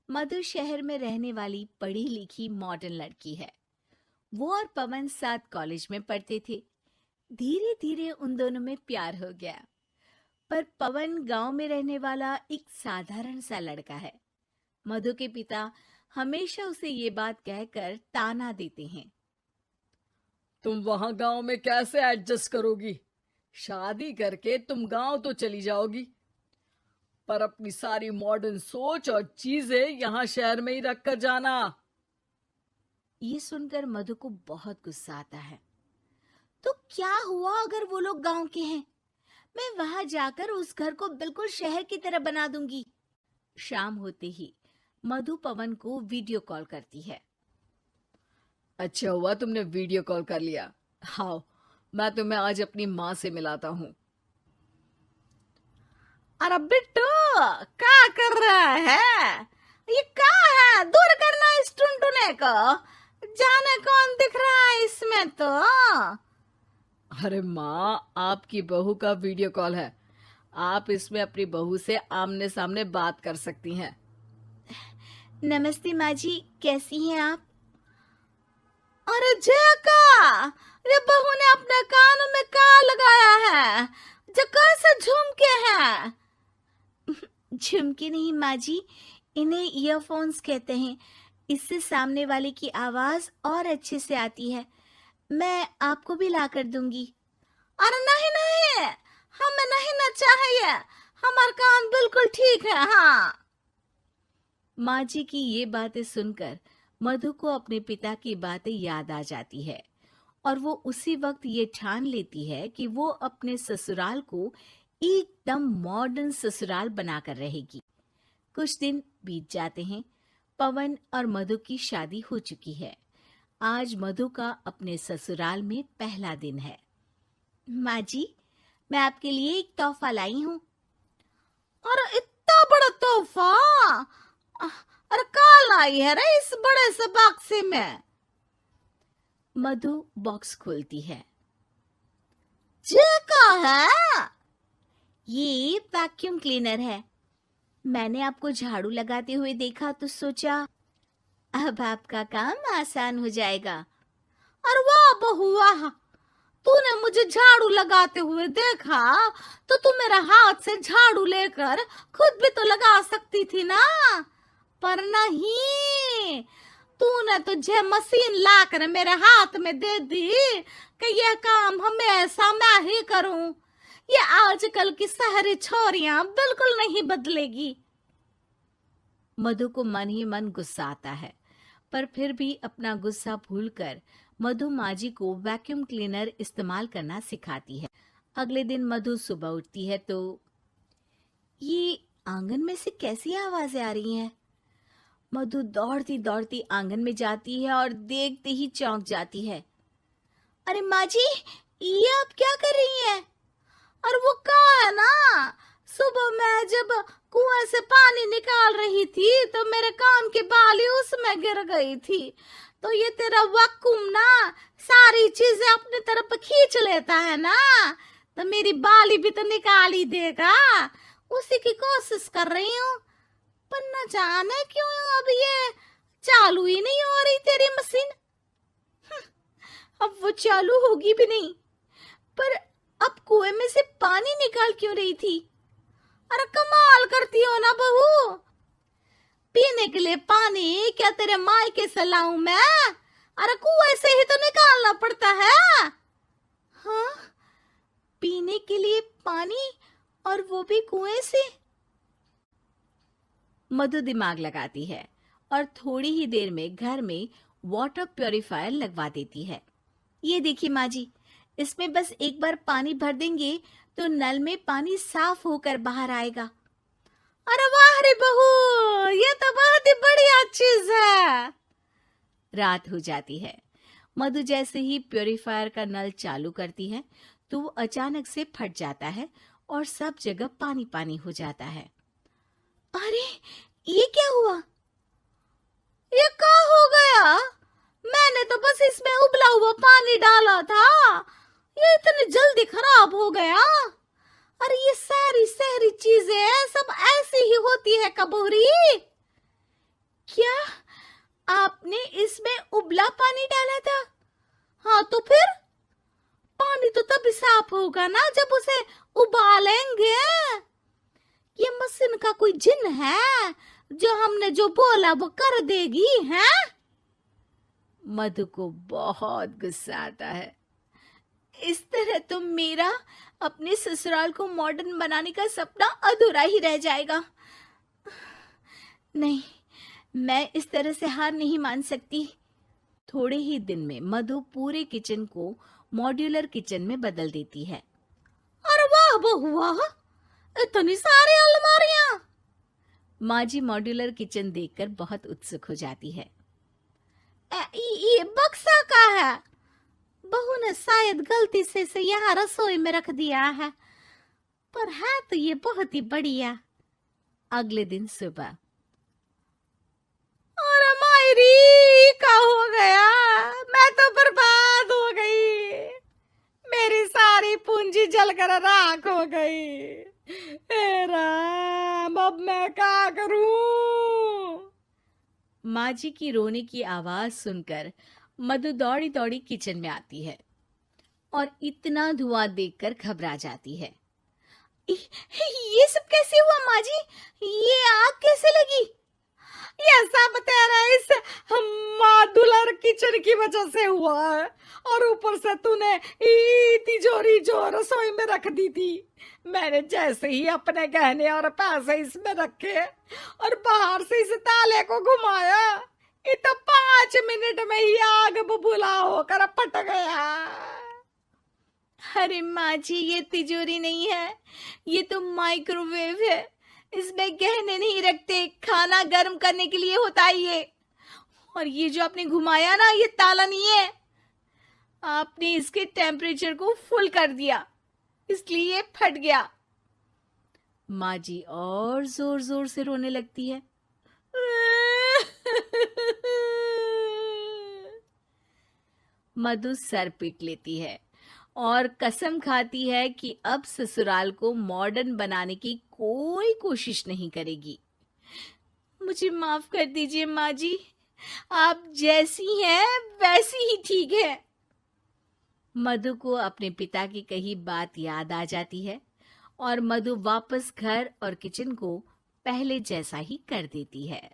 मधु शहर में रहने वाली पढ़ी लिखी मॉडर्न लड़की है। वो और पवन साथ कॉलेज में पढ़ते थे। धीरे धीरे उन दोनों में प्यार हो गया। पर पवन गांव में रहने वाला एक साधारण सा लड़का है। मधु के पिता हमेशा उसे ये बात कहकर ताना देते हैं। तुम वहां गांव में कैसे एडजस्ट करोगी? शादी करके तुम गांव तो चली जाओगी, पर अपनी सारी मॉडर्न सोच और चीजें यहाँ शहर में ही रख कर जाना। ये सुनकर मधु को बहुत गुस्सा आता है। तो क्या हुआ अगर वो लोग गांव के हैं? मैं वहां जाकर उस घर को बिल्कुल शहर की तरह बना दूंगी। शाम होते ही मधु पवन को वीडियो कॉल करती है। अच्छा हुआ तुमने वीडियो कॉल कर लिया। हाँ, मैं तुम्हें आज अपनी माँ से मिलाता हूँ। अरे बिट्टू, क्या कर रहा है? ये क्या है? दूर करना इस टुनटुने को। जाने कौन दिख रहा है इसमें तो। अरे माँ, आपकी बहू का वीडियो कॉल है। आप इसमें अपनी बहू से आमने सामने बात कर सकती हैं। नमस्ते माँ जी, कैसी हैं आप? अरे जका, ये बहू ने अपने कानों में क्या लगाया है? जो कैसे झुमके हैं? झुमके नहीं माँ जी, इन्हें ईयरफोन्स कहते हैं। इससे सामने वाले की आवाज और अच्छे से आती है। मैं आपको भी ला कर दूंगी। अरे नहीं नहीं, हमें नहीं ना चाहिए। हमारे कान बिल्कुल ठीक है। हाँ। माँ जी की ये बातें सुनकर मधु को अपने पिता की बातें याद आ जाती है और वो उसी वक्त ये ठान लेती है कि वो अपने ससुराल को एकदम मॉडर्न ससुराल बनाकर रहेगी। कुछ दिन बीत जाते हैं। पवन और मधु की शादी हो चुकी है। आज मधु का अपने ससुराल में पहला दिन है। माँ जी, मैं आपके लिए एक तोहफा लाई हूँ। अरे इतना बड़ा तोहफा! अरे क्या लाई है रे इस बड़े से बक्से में? मधु बॉक्स खोलती है। ये क्या है? ये वैक्यूम क्लीनर है। मैंने आपको झाड़ू लगाते हुए देखा तो सोचा अब आपका काम आसान हो जाएगा। अरे वाह बहू वाह, तूने मुझे झाड़ू लगाते हुए देखा तो तू मेरा हाथ से झाड़ू लेकर खुद भी तो लगा सकती थी ना। पर नहीं, तूने तुझे मशीन लाकर मेरे हाथ में दे दी कि यह काम हमेशा मैं ही करूं। ये आजकल की शहरी छोरियां बिल्कुल नहीं बदलेगी। मधु को मन ही मन गुस्सा आता है, पर फिर भी अपना गुस्सा भूलकर मधु माजी को वैक्यूम क्लीनर इस्तेमाल करना सिखाती है। अगले दिन मधु सुबह उठती है तो ये आंगन में से कैसी आवाजें आ रही हैं? मधु दौड़ती दौड़ती आंगन में जाती है और देखते ही चौंक जाती है। अरे माँ जी, ये आप क्या कर रही हैं? और वो कहा है ना, सुबह मैं जब कुएं से पानी निकाल रही थी तो मेरे कान की बाली उसमें गिर गई थी। तो ये तेरा वैक्यूम ना सारी चीजें अपनी तरफ खींच लेता है ना, तो मेरी बाली भी तो निकाल ही देगा। उसी की कोशिश कर रही हूँ, पर न जाने क्यों अब ये चालू ही नहीं हो रही तेरी मशीन। अब वो चालू होगी भी नहीं। पर अब कुएं में से पानी निकाल क्यों रही थी? अरे कमाल करती हो ना बहू। पीने के लिए पानी क्या तेरे मायके से लाऊं मैं? अरे कुएं से ही तो निकालना पड़ता है। हाँ, पीने के लिए पानी, और वो भी कुएं से। मधु दिमाग लगाती है और थोड़ी ही देर में घर में वाटर प्यूरिफायर लगवा देती है। ये देखिए माँ जी, इसमें बस एक बार पानी भर देंगे तो नल में पानी साफ होकर बाहर आएगा। अरे वाह रे बहू, ये तो बहुत ही बढ़िया चीज है। रात हो जाती है। मधु जैसे ही प्यूरिफायर का नल चालू करती है तो वो अचानक से फट जाता है और सब जगह पानी पानी हो जाता है। अरे ये क्या हुआ? ये क्या हो गया? मैंने तो बस इसमें उबला हुआ पानी डाला था, ये इतनी जल्दी खराब हो गया। अरे ये सारी शहरी चीजें सब ऐसी ही होती है कबूरी। क्या आपने इसमें उबला पानी डाला था? हाँ तो फिर पानी तो तभी साफ होगा ना जब उसे उबालेंगे। ये मशीन का कोई जिन है जो हमने जो बोला वो कर देगी है? मधु को बहुत गुस्सा आता है। इस तरह तो मेरा अपने ससुराल को मॉडर्न बनाने का सपना अधूरा ही रह जाएगा। नहीं, मैं इस तरह से हार नहीं मान सकती। थोड़े ही दिन में मधु पूरे किचन को मॉड्यूलर किचन में बदल देती है। अरे वाह बहू वाह, इतनी सारी अलमारियां! माँ जी मॉड्यूलर किचन देखकर बहुत उत्सुक हो जाती है। ये बक्सा का है। बहू ने शायद गलती से इसे यहाँ रसोई में रख दिया है, पर है तो ये बहुत ही बढ़िया। अगले दिन सुबह, अरे मायरी क्या हो गया? मैं तो बर्बाद हो गई। मेरी सारी पूंजी जलकर राख हो गई। हे राम, अब मैं क्या करूं? माँ जी की रोने की आवाज सुनकर मधु दौड़ी दौड़ी किचन में आती है और इतना धुआं देखकर घबरा जाती है। ये सब कैसे हुआ माँ जी? ये आग कैसे लगी? ये सब तेरा इस मॉड्यूलर किचन की वजह से हुआ है, और ऊपर से तूने तिजोरी जो रसोई में रख दी थी, मैंने जैसे ही अपने गहने और पैसे इसमें रखे और बाहर से इस ताले को घुमाया, ये तो 5 मिनट में ही आग बबूला होकर फट गया। अरे माँ जी, ये तिजोरी नहीं है, ये तो माइक्रोवेव है। इसमें गहने नहीं रखते, खाना गर्म करने के लिए होता है ये। और ये जो आपने घुमाया ना, ये ताला नहीं है, आपने इसके टेम्परेचर को फुल कर दिया, इसलिए ये फट गया। माँ जी और जोर जोर से रोने लगती है। मधु सर पीट लेती है और कसम खाती है कि अब ससुराल को मॉडर्न बनाने की कोई कोशिश नहीं करेगी। मुझे माफ कर दीजिए माँ जी, आप जैसी हैं वैसी ही ठीक है। मधु को अपने पिता की कही बात याद आ जाती है और मधु वापस घर और किचन को पहले जैसा ही कर देती है।